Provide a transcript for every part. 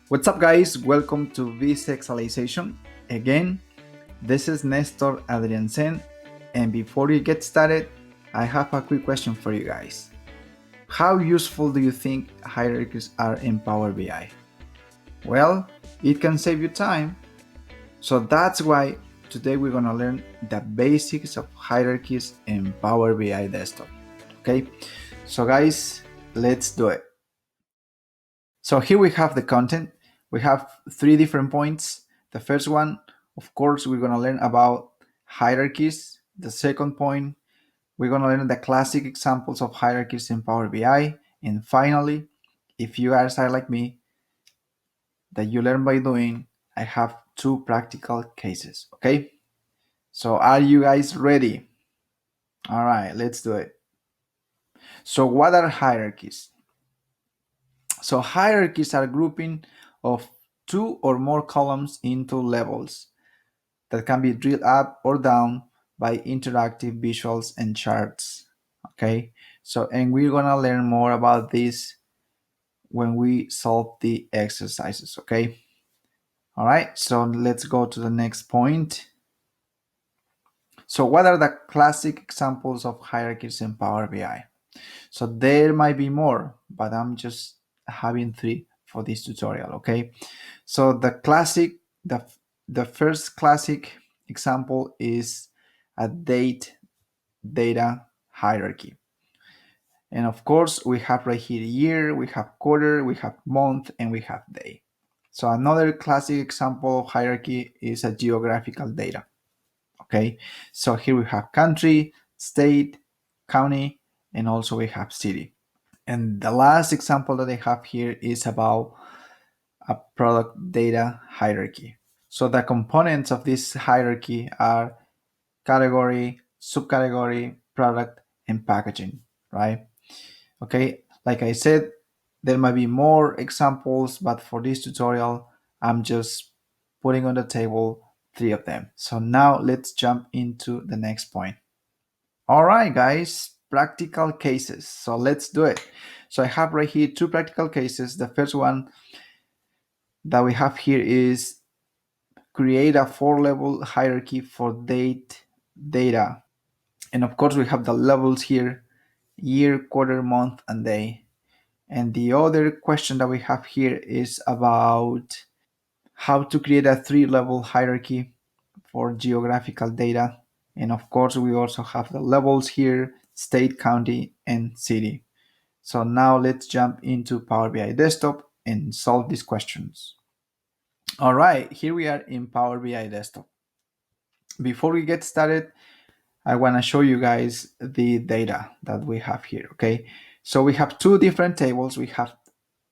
What's up, guys? Welcome to Bisexualization. Again, this is Nestor Adriansen, and before we get started, I have a quick question for you guys. How useful do you think hierarchies are in Power BI? Well, it can save you time. So that's why today we're gonna learn the basics of hierarchies in Power BI Desktop. Okay, so guys, let's do it. So here we have the content. We have three different points. The first one, of course, we're going to learn about hierarchies. The second point, we're going to learn the classic examples of hierarchies in Power BI. And finally, if you guys are like me, that you learn by doing, I have two practical cases. Okay? So are you guys ready? All right, let's do it. So what are hierarchies? So hierarchies are grouping of two or more columns into levels that can be drilled up or down by interactive visuals and charts. Okay, so and we're gonna learn more about this when we solve the exercises. Okay, all right, so let's go to the next point. So what are the classic examples of hierarchies in Power BI? So there might be more, but I'm just having three for this tutorial. Okay, so the first classic example is a data hierarchy. And of course, we have right here year, we have quarter, we have month, and we have day. So another classic example of hierarchy is a geographical data. Okay, so here we have country, state, county, and also we have city. And the last example that I have here is about a product data hierarchy. So the components of this hierarchy are category, subcategory, product, and packaging, right? Okay, like I said, there might be more examples, but for this tutorial, I'm just putting on the table three of them. So now let's jump into the next point. All right, guys, practical cases. So let's do it. So I have right here two practical cases. The first one that we have here is create a four-level hierarchy for data. And of course, we have the levels here, year, quarter, month, and day. And the other question that we have here is about how to create a three-level hierarchy for geographical data. And of course, we also have the levels here, state, county, and city. So now let's jump into Power BI Desktop and solve these questions. All right, here we are in Power BI Desktop. Before we get started, I want to show you guys the data that we have here, okay? So we have two different tables. We have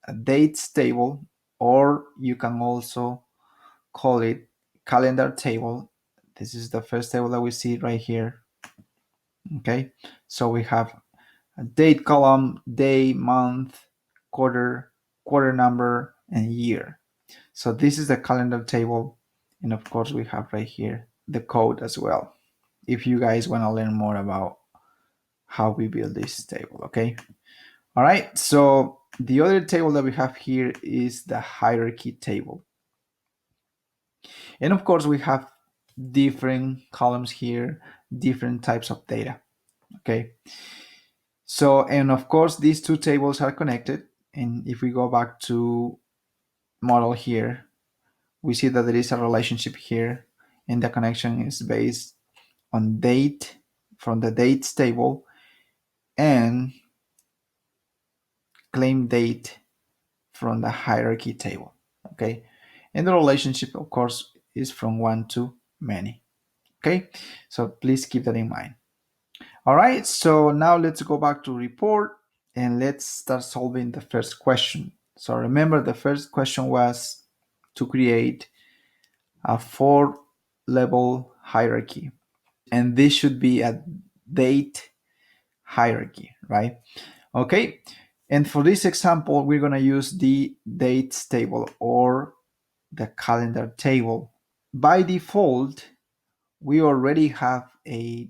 a dates table, or you can also call it calendar table. This is the first table that we see right here, okay? So we have a date column, day, month, quarter, quarter number, and year. So this is the calendar table. And of course, we have right here the code as well, if you guys want to learn more about how we build this table, okay? All right, so the other table that we have here is the hierarchy table. And of course, we have different columns here, different types of data, okay? So, and of course, these two tables are connected. And if we go back to model here, we see that there is a relationship here, and the connection is based on date from the dates table and claim date from the hierarchy table, okay? And the relationship, of course, is from one to many, okay? So please keep that in mind. All right, so now let's go back to report and let's start solving the first question. So remember, the first question was to create a four-level hierarchy, and this should be a date hierarchy, right? Okay, and for this example, we're going to use the dates table or the calendar table. By default, we already have a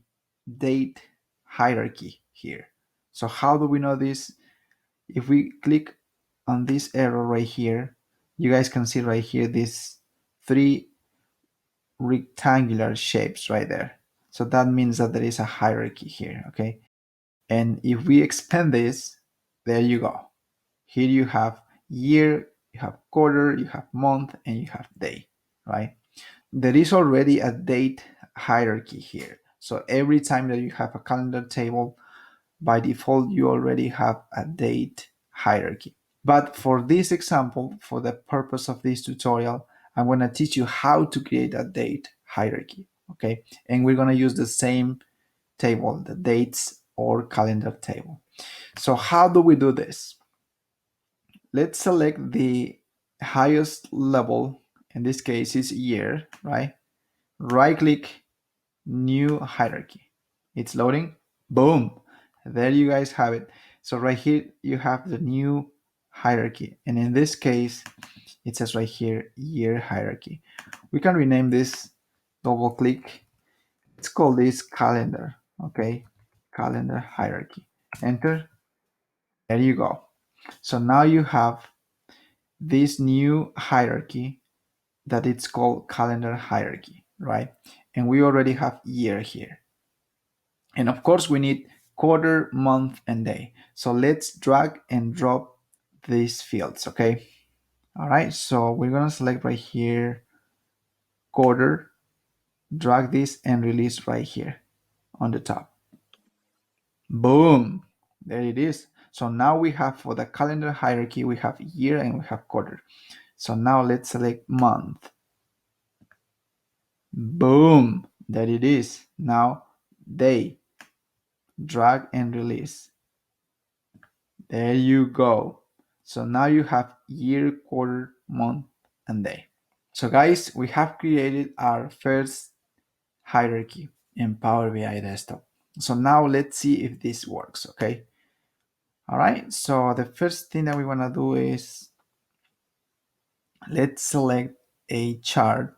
date hierarchy here. So how do we know this? If we click on this arrow right here, you guys can see right here these three rectangular shapes right there. So that means that there is a hierarchy here, okay? And if we expand this, there you go. Here you have year, you have quarter, you have month, and you have day, right? There is already a date hierarchy here. So every time that you have a calendar table, by default, you already have a date hierarchy. But for this example, for the purpose of this tutorial, I'm going to teach you how to create a date hierarchy, okay? And we're going to use the same table, the dates or calendar table. So how do we do this? Let's select the highest level, in this case is year, right? Right click, new hierarchy. It's loading. Boom. There you guys have it. So right here you have the new hierarchy. And in this case, it says right here, year hierarchy. We can rename this, double click. Let's call this calendar, okay? Calendar hierarchy. Enter. There you go. So now you have this new hierarchy that it's called calendar hierarchy, right? And we already have year here. And of course we need quarter, month, and day. So let's drag and drop these fields, okay? All right, so we're gonna select right here, quarter, drag this and release right here on the top. Boom, there it is. So now we have, for the calendar hierarchy, we have year and we have quarter. So now let's select month. Boom, there it is. Now day, drag and release. There you go. So now you have year, quarter, month, and day. So guys, we have created our first hierarchy in Power BI Desktop. So now let's see if this works, okay? All right, so the first thing that we wanna do is, let's select a chart.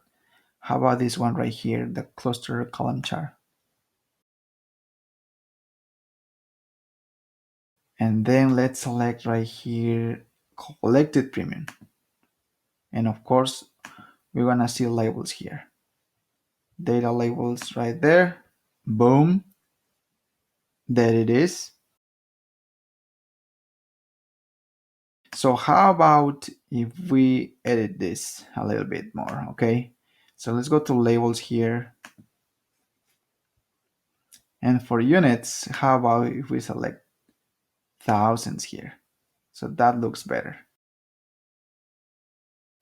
How about this one right here, the cluster column chart? And then let's select right here, collected premium. And of course, we're gonna see labels here. Data labels right there. Boom. There it is. So how about if we edit this a little bit more, okay? So let's go to labels here. And for units, how about if we select thousands here? So that looks better.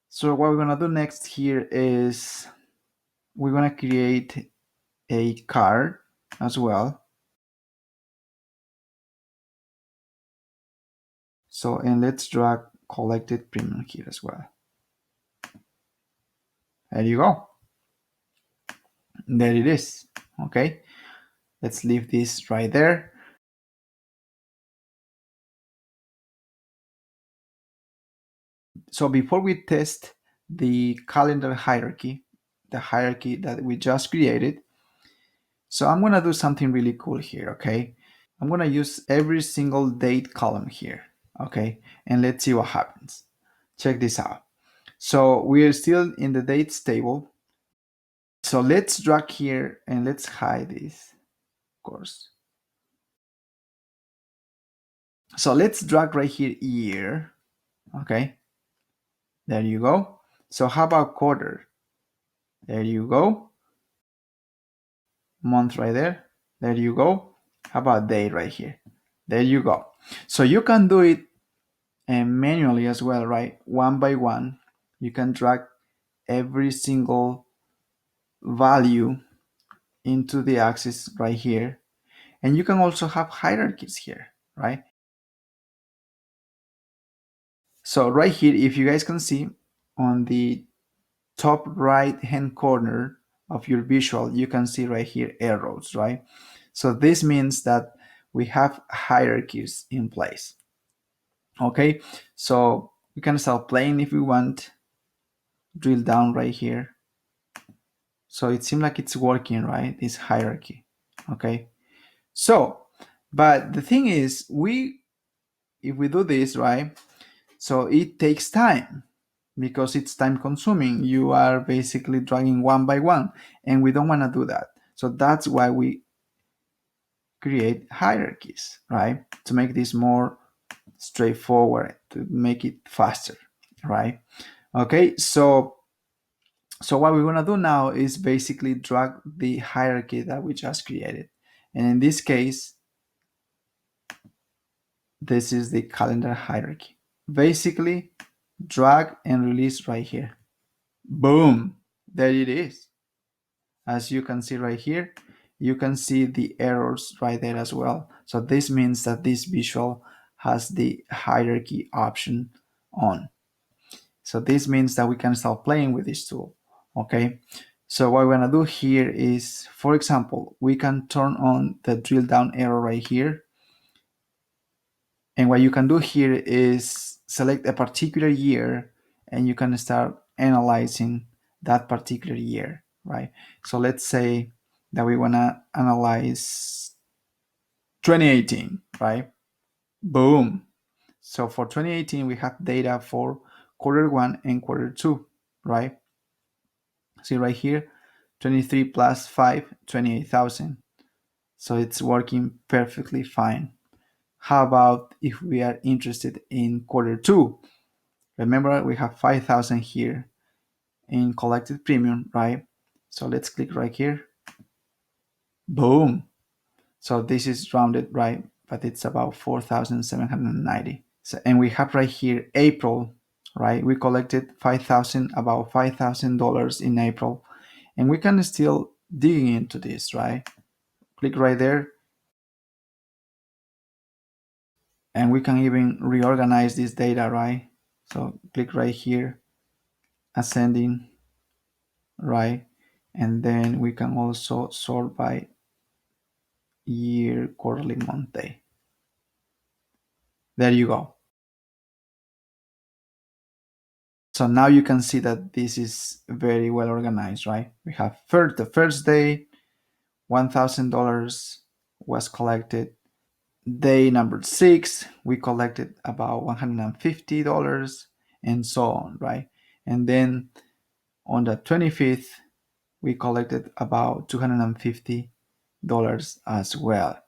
So what we're gonna do next here is we're gonna create a card as well. So, and let's drag collected premium here as well. There you go. There it is. Okay. Let's leave this right there. So before we test the calendar hierarchy, the hierarchy that we just created, so I'm gonna do something really cool here, okay? I'm gonna use every single date column here, okay? And let's see what happens. Check this out. So we're still in the dates table. So let's drag here and let's hide this, of course. So let's drag right here, year, okay? There you go. So how about quarter? There you go. Month right there. There you go. How about day right here? There you go. So you can do it manually as well, right? One by one. You can drag every single value into the axis right here. And you can also have hierarchies here, right? So right here, if you guys can see on the top right hand corner of your visual, you can see right here arrows, right? So this means that we have hierarchies in place. Okay, so we can start playing if we want. Drill down right here. So it seems like it's working, right? This hierarchy. Okay, so but the thing is, if we do this, right, so it takes time. because it's time consuming. You are basically dragging one by one, and we don't want to do that. So that's why we create hierarchies, right? To make this more straightforward, to make it faster, right? Okay, so what we're gonna do now is basically drag the hierarchy that we just created. And in this case, this is the calendar hierarchy. Basically, drag and release right here. Boom, there it is. As you can see right here, you can see the errors right there as well. So this means that this visual has the hierarchy option on. So this means that we can start playing with this tool, okay? So what we're gonna do here is, for example, we can turn on the drill down arrow right here. And what you can do here is select a particular year and you can start analyzing that particular year, right? So let's say that we wanna analyze 2018, right? Boom. So for 2018, we have data for quarter one and quarter two, right? See right here, 23 plus 5, 28,000. So it's working perfectly fine. How about if we are interested in quarter two? Remember, we have 5,000 here in collected premium, right? So let's click right here. Boom. So this is rounded, right? But it's about 4,790. So, and we have right here April, right? We collected 5,000, about $5,000 in April. And we can still dig into this, right? Click right there. And we can even reorganize this data, right? So click right here, ascending, right? And then we can also sort by year, quarterly, month, day. There you go. So now you can see that this is very well organized, right? We have the first day, $1,000 was collected. Day number 6, we collected about $150 and so on, right? And then on the 25th, we collected about $250 as well.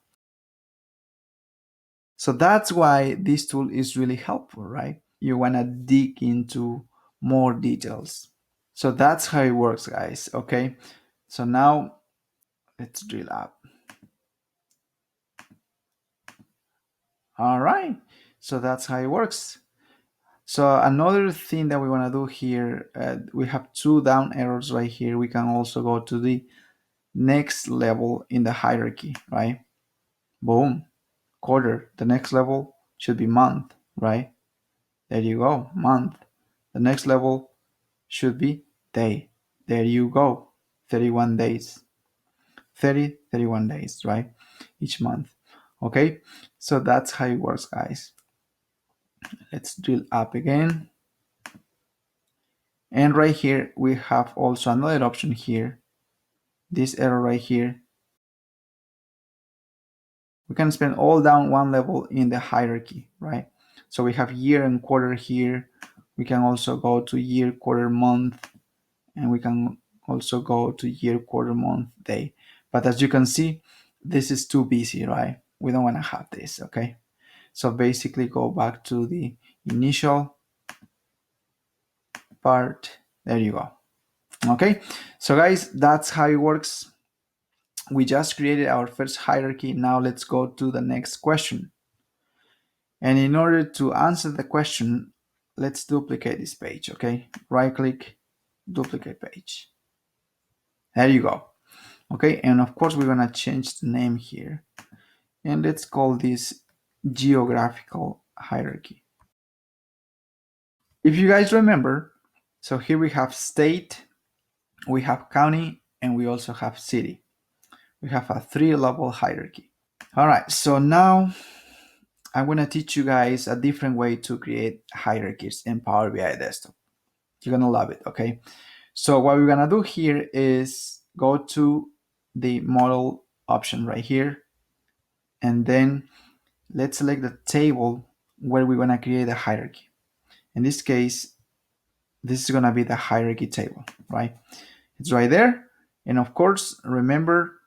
So that's why this tool is really helpful, right? You want to dig into more details. So that's how it works, guys, okay? So now let's drill up. All right, so that's how it works. So another thing that we want to do here, we have two down arrows right here. We can also go to the next level in the hierarchy, right? Boom, quarter. The next level should be month, right? There you go, month. The next level should be day. There you go, 31 days. 31 days, right? Each month. Okay, so that's how it works, guys. Let's drill up again. And right here, we have also another option here. This arrow right here. We can spend all down one level in the hierarchy, right? So we have year and quarter here. We can also go to year, quarter, month, and we can also go to year, quarter, month, day. But as you can see, this is too busy, right? We don't want to have this, okay? So basically go back to the initial part. There you go. Okay, so guys, that's how it works. We just created our first hierarchy. Now let's go to the next question. And in order to answer the question, let's duplicate this page, okay? Right click, duplicate page. There you go. Okay, and of course we're gonna change the name here. And let's call this geographical hierarchy. If you guys remember, so here we have state, we have county, and we also have city. We have a 3-level hierarchy. All right, so now I'm gonna teach you guys a different way to create hierarchies in Power BI Desktop. You're gonna love it, okay? So what we're gonna do here is go to the model option right here, and then let's select the table where we wanna create a hierarchy. In this case, this is gonna be the hierarchy table, right? It's right there. And of course, remember,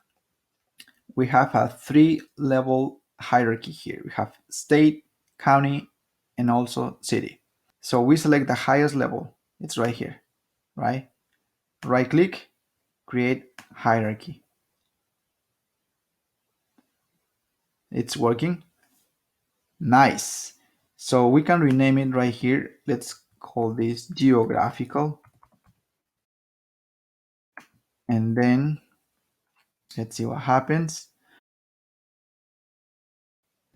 we have a 3-level hierarchy here. We have state, county, and also city. So we select the highest level. It's right here, right? Right click, create hierarchy. It's working. Nice. So we can rename it right here. Let's call this geographical. And then let's see what happens.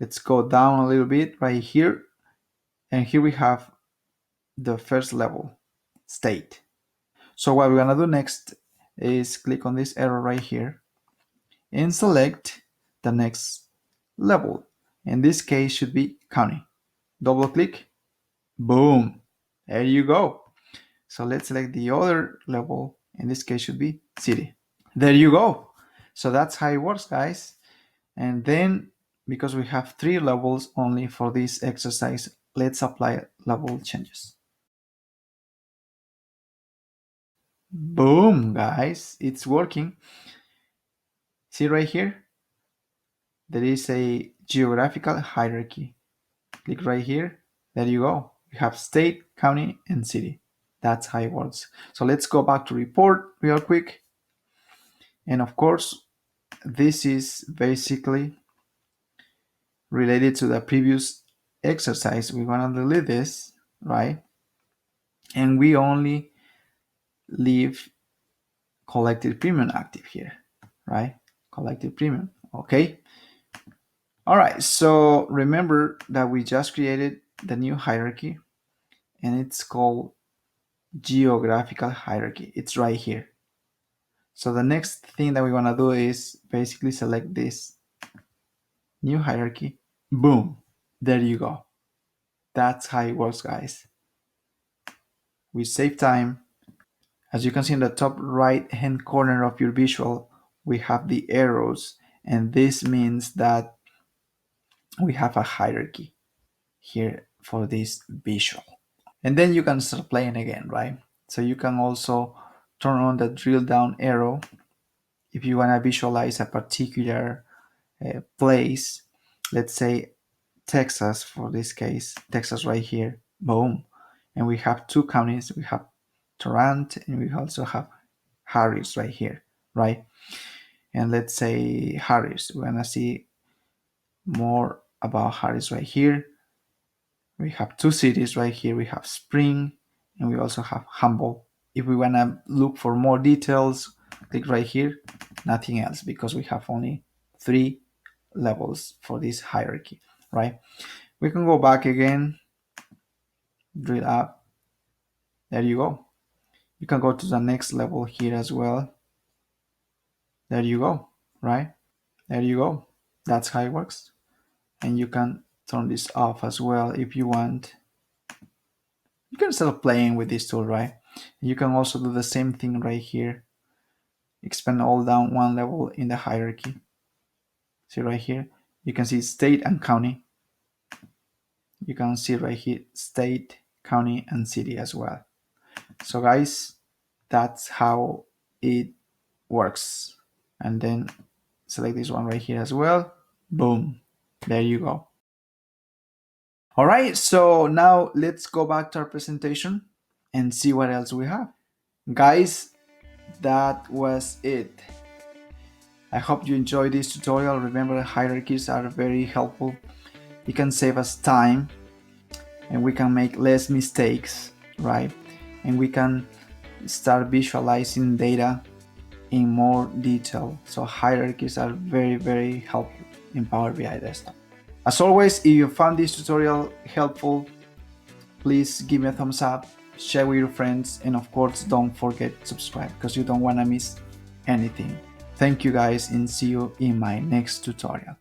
Let's go down a little bit right here. And here we have the first level, state. So what we're gonna do next is click on this arrow right here and select the next level. In this case should be county. Double click, boom, there you go. So let's select the other level. In this case should be city. There you go. So that's how it works, guys. And then because we have 3 levels only for this exercise, let's apply level changes. Boom, guys, it's working. See right here, there is a geographical hierarchy. Click right here. There you go. We have state, county, and city. That's how it works. So let's go back to report real quick. And of course, this is basically related to the previous exercise. We're gonna delete this, right? And we only leave collected premium active here, right? Collected premium, okay? All right, so remember that we just created the new hierarchy and it's called geographical hierarchy. It's right here. So the next thing that we want to do is basically select this new hierarchy. Boom, there you go. That's how it works, guys. We save time. As you can see in the top right hand corner of your visual, we have the arrows, and this means that we have a hierarchy here for this visual. And then you can start playing again, right? So you can also turn on the drill down arrow if you want to visualize a particular place. Let's say Texas, for this case, Texas right here, boom. And we have 2 counties. We have Tarrant and we also have Harris right here, right? And let's say Harris, we're gonna see more about Harris right here. We have 2 cities right here. We have Spring and we also have Humboldt. If we wanna look for more details, click right here, nothing else, because we have only 3 levels for this hierarchy, right? We can go back again, drill up, there you go. You can go to the next level here as well. There you go, right? There you go. That's how it works. And you can turn this off as well if you want. You can start playing with this tool, right? You can also do the same thing right here. Expand all down 1 level in the hierarchy. See right here, you can see state and county. You can see right here state, county, and city as well. So guys, that's how it works. And then select this one right here as well. Boom, there you go. All right, so now let's go back to our presentation and see what else we have. Guys, that was it. I hope you enjoyed this tutorial. Remember, hierarchies are very helpful. It can save us time and we can make less mistakes, right? And we can start visualizing data in more detail. So hierarchies are very, very helpful in Power BI Desktop. As always, if you found this tutorial helpful, please give me a thumbs up, share with your friends, and of course, don't forget to subscribe because you don't want to miss anything. Thank you guys and see you in my next tutorial.